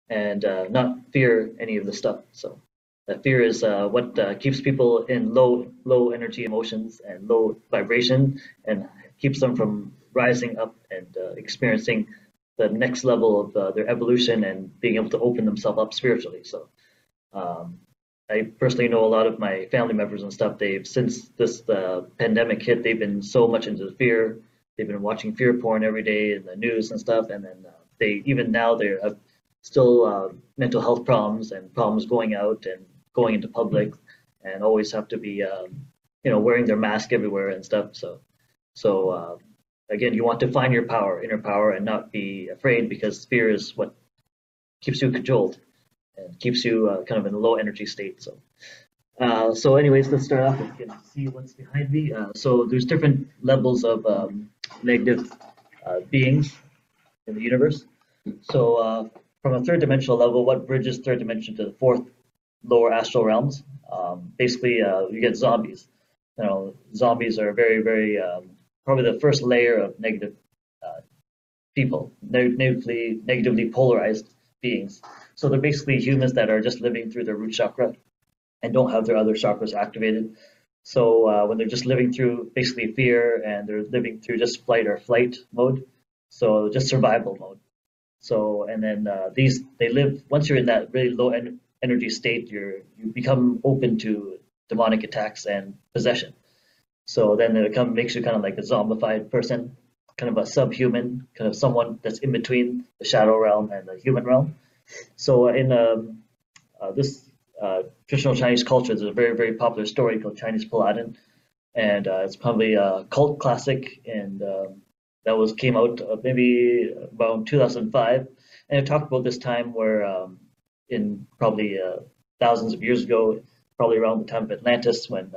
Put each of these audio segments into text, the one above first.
and not fear any of the stuff. So that fear is what keeps people in low energy emotions and low vibration, and keeps them from rising up and experiencing the next level of their evolution and being able to open themselves up spiritually. So um, I personally know a lot of my family members and stuff. They've since this pandemic hit, they've been so much into fear. They've been watching fear porn every day in the news and stuff, and then they even now they have still mental health problems and problems going out and going into public, and always have to be wearing their mask everywhere and stuff. So again, you want to find your power, inner power, and not be afraid, because fear is what keeps you controlled and keeps you kind of in a low energy state. So anyways, let's start off and see what's behind me. So there's different levels of negative beings in the universe. So from a third dimensional level, what bridges third dimension to the fourth lower astral realms? Basically, you get zombies. Zombies are very, very probably the first layer of negative people, negatively polarized beings. So they're basically humans that are just living through their root chakra and don't have their other chakras activated. So when they're just living through basically fear, and they're living through just flight or flight mode, so just survival mode. So and then these they live once you're in that really low energy state, you become open to demonic attacks and possession. So then it makes you kind of like a zombified person, kind of a subhuman, kind of someone that's in between the shadow realm and the human realm. So in this traditional Chinese culture, there's a very, very popular story called Chinese Paladin, and it's probably a cult classic, and that was came out maybe around 2005, and it talked about this time where in probably thousands of years ago, probably around the time of Atlantis, when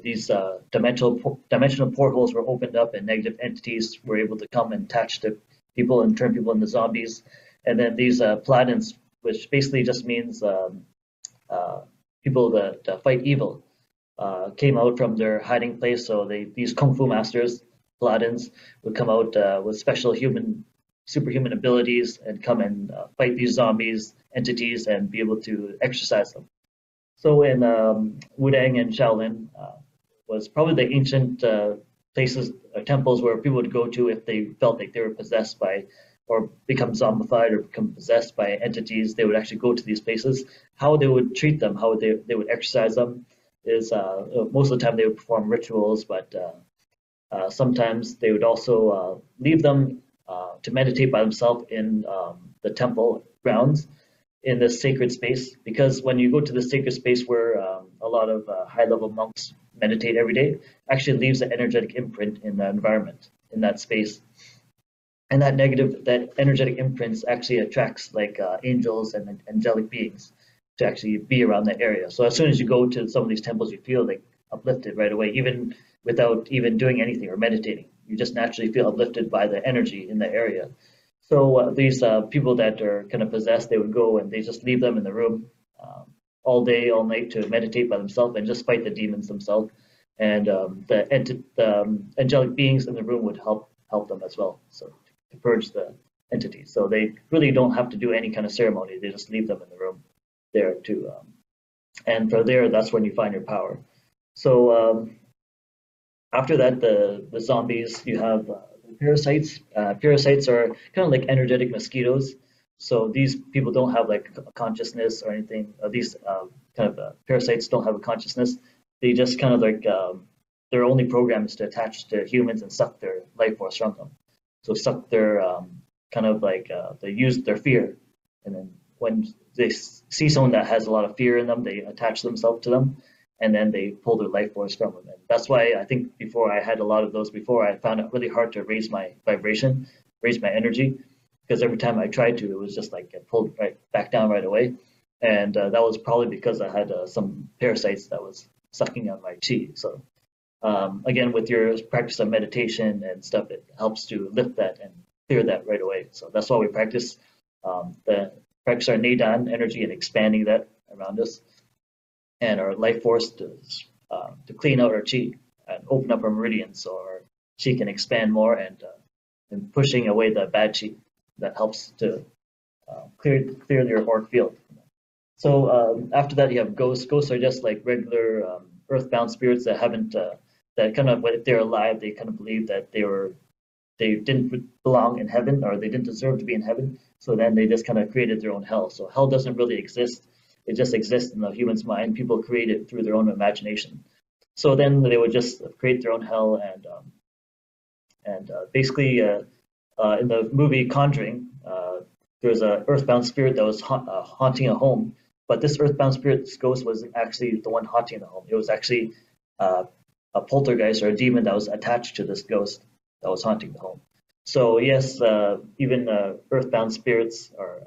these dimensional portholes were opened up, and negative entities were able to come and attach to people and turn people into zombies. And then these paladins, which basically just means people that fight evil, came out from their hiding place. So these kung fu masters, paladins, would come out with special superhuman abilities and come and fight these zombies entities and be able to exorcise them. So in Wudang and Shaolin was probably the ancient places or temples where people would go to if they felt like they were possessed by, or become zombified or become possessed by entities. They would actually go to these places. How they would treat them, how they would exercise them, is most of the time they would perform rituals, but sometimes they would also leave them to meditate by themselves in the temple grounds in this sacred space. Because when you go to the sacred space where a lot of high-level monks meditate every day, actually leaves an energetic imprint in the environment, in that space. And that energetic imprints actually attracts like angels and angelic beings to actually be around that area. So as soon as you go to some of these temples, you feel like uplifted right away, even without even doing anything or meditating. You just naturally feel uplifted by the energy in the area. So these people that are kind of possessed, they would go and they just leave them in the room all day, all night to meditate by themselves and just fight the demons themselves. And the angelic beings in the room would help them as well. So to purge the entities. So they really don't have to do any kind of ceremony. They just leave them in the room there to, and from there, that's when you find your power. So after that, the zombies, you have parasites. Parasites are kind of like energetic mosquitoes. So these people don't have like a consciousness or anything. These kind of parasites don't have a consciousness. They just kind of like their only program is to attach to humans and suck their life force from them. So suck their kind of like they use their fear, and then when they see someone that has a lot of fear in them, they attach themselves to them, and then they pull their life force from them. And that's why I think before I had a lot of those before, I found it really hard to raise my vibration, raise my energy, because every time I tried to, it was just like get pulled right back down right away. And that was probably because I had some parasites that was sucking out my chi. So again, with your practice of meditation and stuff, it helps to lift that and clear that right away. So that's why we practice our Neidan energy and expanding that around us, and our life force to clean out our chi and open up our meridians so our chi can expand more, and pushing away the bad chi that helps to clear their auric field. So after that, you have ghosts. Ghosts are just like regular earthbound spirits that haven't that kind of, if they're alive, they kind of believe that they didn't belong in heaven, or they didn't deserve to be in heaven. So then they just kind of created their own hell. So hell doesn't really exist. It just exists in the human's mind. People create it through their own imagination. So then they would just create their own hell, and basically in the movie Conjuring, there's a earthbound spirit that was haunting a home, but this earthbound spirit's ghost wasn't actually the one haunting the home. It was actually a poltergeist or a demon that was attached to this ghost that was haunting the home. So yes, even earthbound spirits or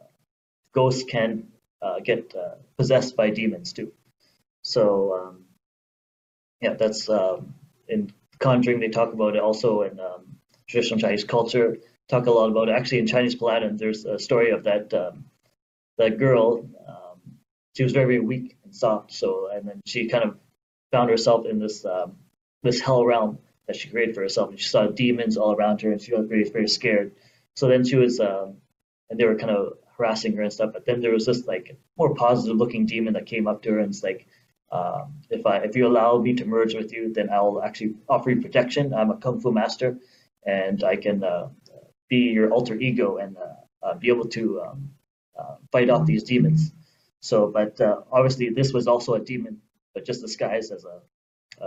ghosts can get possessed by demons too. So yeah, that's in Conjuring. They talk about it also in traditional Chinese culture. Talk a lot about it. Actually, in Chinese Paladin, there's a story of that girl. She was very weak and soft. So, and then she kind of found herself in this hell realm that she created for herself, and she saw demons all around her, and she got very scared. So then she was, and they were kind of harassing her and stuff. But then there was this like more positive looking demon that came up to her, and it's like, if you allow me to merge with you, then I'll actually offer you protection. I'm a kung fu master, and I can be your alter ego and be able to fight off these demons. So, but obviously this was also a demon, but just disguised as a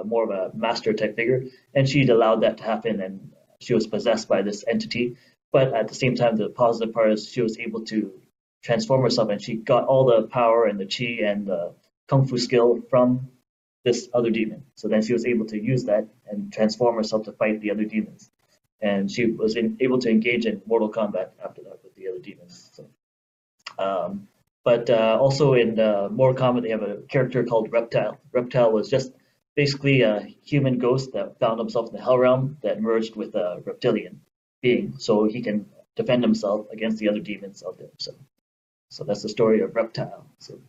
more of a master type figure, and she'd allowed that to happen, and she was possessed by this entity. But at the same time, the positive part is she was able to transform herself, and she got all the power and the chi and the kung fu skill from this other demon. So then she was able to use that and transform herself to fight the other demons, and she was able to engage in Mortal Kombat after that with the other demons. So, but also in Mortal Kombat, they have a character called Reptile. Reptile was just basically a human ghost that found himself in the Hell Realm that merged with a reptilian being, so he can defend himself against the other demons out there. So that's the story of Reptile. So,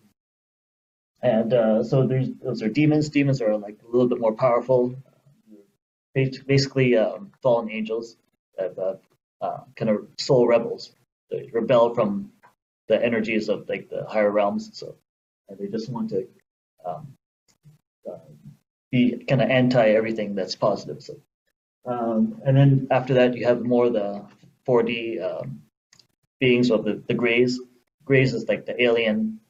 and so those are demons. Demons are like a little bit more powerful. Basically, fallen angels, kind of soul rebels. They rebel from the energies of like the higher realms. So, and they just want to be kind of anti everything that's positive. So, and then after that, you have more the 4D beings of the Greys. Greys is like the alien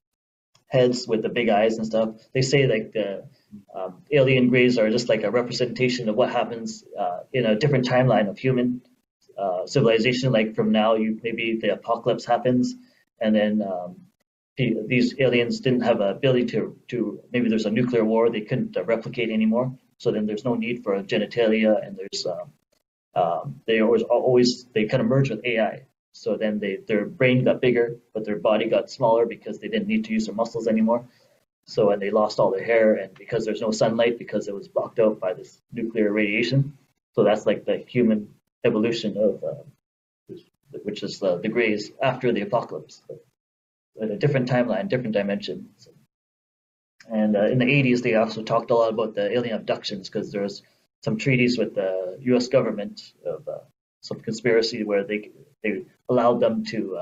heads with the big eyes and stuff. They say like the alien Greys are just like a representation of what happens in a different timeline of human civilization. Like from now, maybe the apocalypse happens, and then these aliens didn't have an ability to maybe there's a nuclear war, they couldn't replicate anymore. So then there's no need for genitalia, and there's they kind of merge with AI. So then their brain got bigger, but their body got smaller because they didn't need to use their muscles anymore. So, and they lost all their hair, and because there's no sunlight, because it was blocked out by this nuclear radiation. So that's like the human evolution of, which is the Greys after the apocalypse, but in a different timeline, different dimension. So, and in the 80s, they also talked a lot about the alien abductions, because there was some treaties with the U.S. government of some conspiracy where they allowed them to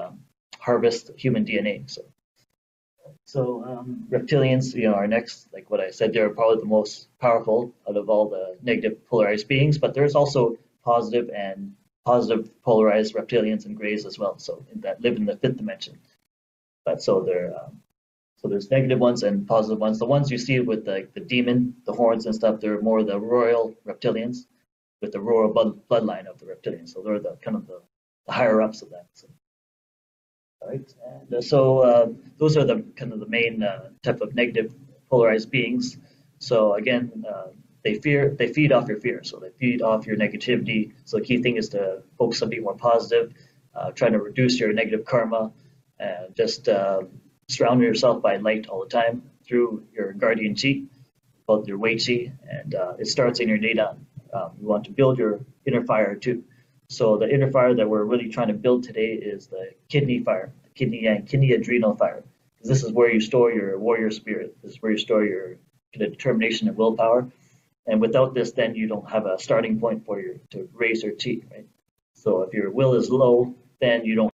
harvest human DNA. So reptilians, are next. Like what I said, they're probably the most powerful out of all the negative polarized beings. But there's also positive polarized reptilians and Greys as well. So that live in the fifth dimension. But so there's negative ones and positive ones. The ones you see with the demon, the horns and stuff, they're more the royal reptilians with the royal bloodline of the reptilians. So they're the kind of the higher ups of that. So, all right, and so those are the kind of the main type of negative polarized beings. So again, they feed off your fear. So they feed off your negativity. So the key thing is to focus on being more positive, trying to reduce your negative karma, and just surround yourself by light all the time through your guardian chi, called your Wei Chi, and it starts in your Neidan. You want to build your inner fire too. So the inner fire that we're really trying to build today is the kidney fire, the kidney adrenal fire, because this is where you store your warrior spirit. This is where you store your determination and willpower. And without this, then you don't have a starting point to raise your chi, right? So if your will is low, then you don't